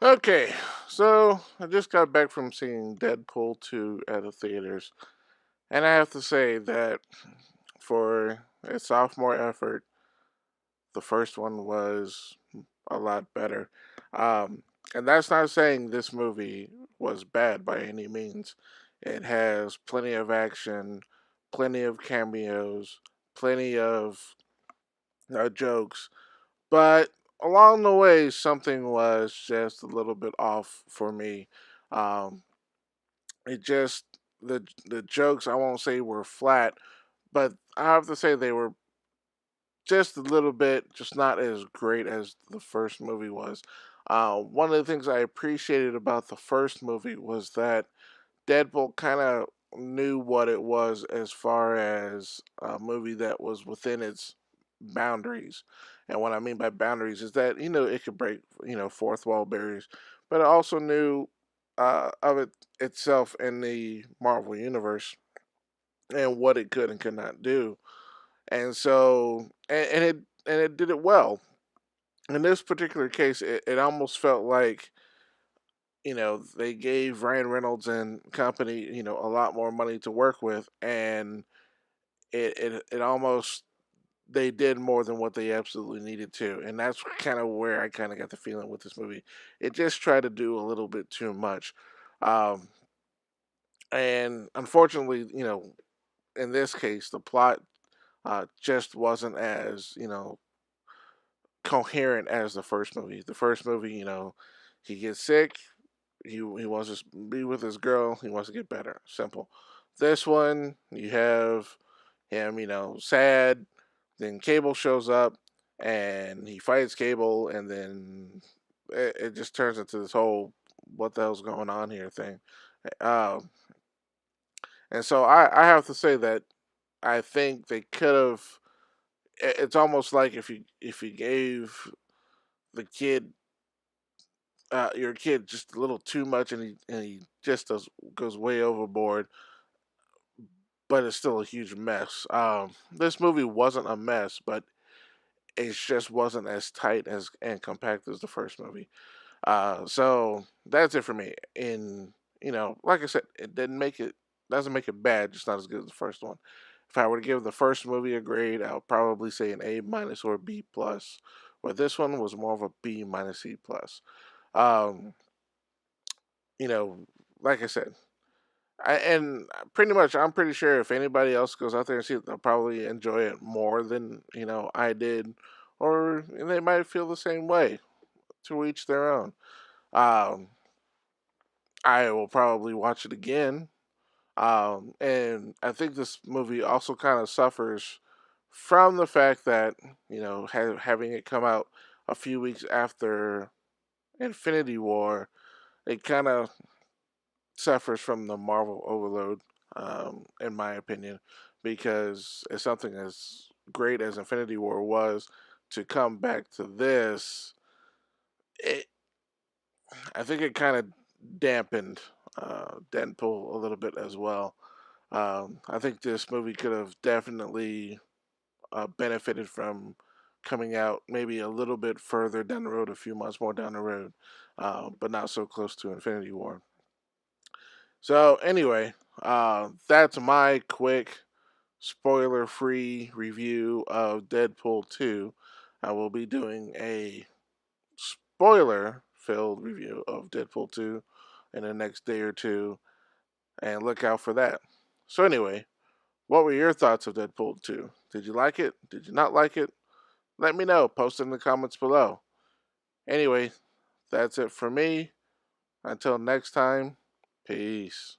Okay, so I just got back from seeing Deadpool 2 at the theaters, and I have to say that for a sophomore effort, the first one was a lot better. Um, and that's not saying this movie was bad by any means. It has plenty of action, plenty of cameos, plenty of jokes, but along the way, something was just a little bit off for me. Um, it just the jokes I won't say were flat, but I have to say they were just a little bit, just not as great as the first movie was. One of the things I appreciated about the first movie was that Deadpool kind of knew what it was as far as a movie that was within its boundaries. And what I mean by boundaries is that it could break fourth wall barriers, but it also knew of it itself in the Marvel universe and what it could and could not do. And so and it did it well. In this particular case, it almost felt like they gave Ryan Reynolds and company a lot more money to work with, and it almost they did more than what they absolutely needed to, and that's kind of where I kind of got the feeling with this movie. It just tried to do a little bit too much, um, and unfortunately, in this case, the plot just wasn't as coherent as the first movie. The first movie, he gets sick, he wants to be with his girl, he wants to get better. Simple. This one, you have him, sad. Then Cable shows up, and he fights Cable, and then it just turns into this whole "what the hell's going on here" thing. Um, and so I have to say that I think they could have. It's almost like if you gave the kid your kid just a little too much, and he just goes way overboard, but it's still a huge mess. This movie wasn't a mess, but it just wasn't as tight as and compact as the first movie. So that's it for me. And like I said, it didn't make it doesn't make it bad, just not as good as the first one. If I were to give the first movie a grade, I would probably say an A minus or a B plus. Where this one was more of a B minus C plus. Um, you know, like I said, and pretty much, I'm pretty sure if anybody else goes out there and see it, they'll probably enjoy it more than I did, or they might feel the same way. To each their own. Um, I will probably watch it again, and I think this movie also kind of suffers from the fact that having it come out a few weeks after Infinity War, it kind of suffers from the Marvel overload, in my opinion, because it's something as great as Infinity War was to come back to this. It, I think it kind of dampened Deadpool a little bit as well. I think this movie could have definitely benefited from coming out maybe a little bit further down the road, a few months more down the road, but not so close to Infinity War. So anyway, that's my quick spoiler-free review of Deadpool 2. I will be doing a spoiler-filled review of Deadpool 2 in the next day or two, and look out for that. So anyway, what were your thoughts of Deadpool 2? Did you like it? Did you not like it? Let me know. Post in the comments below. Anyway, that's it for me. Until next time, peace.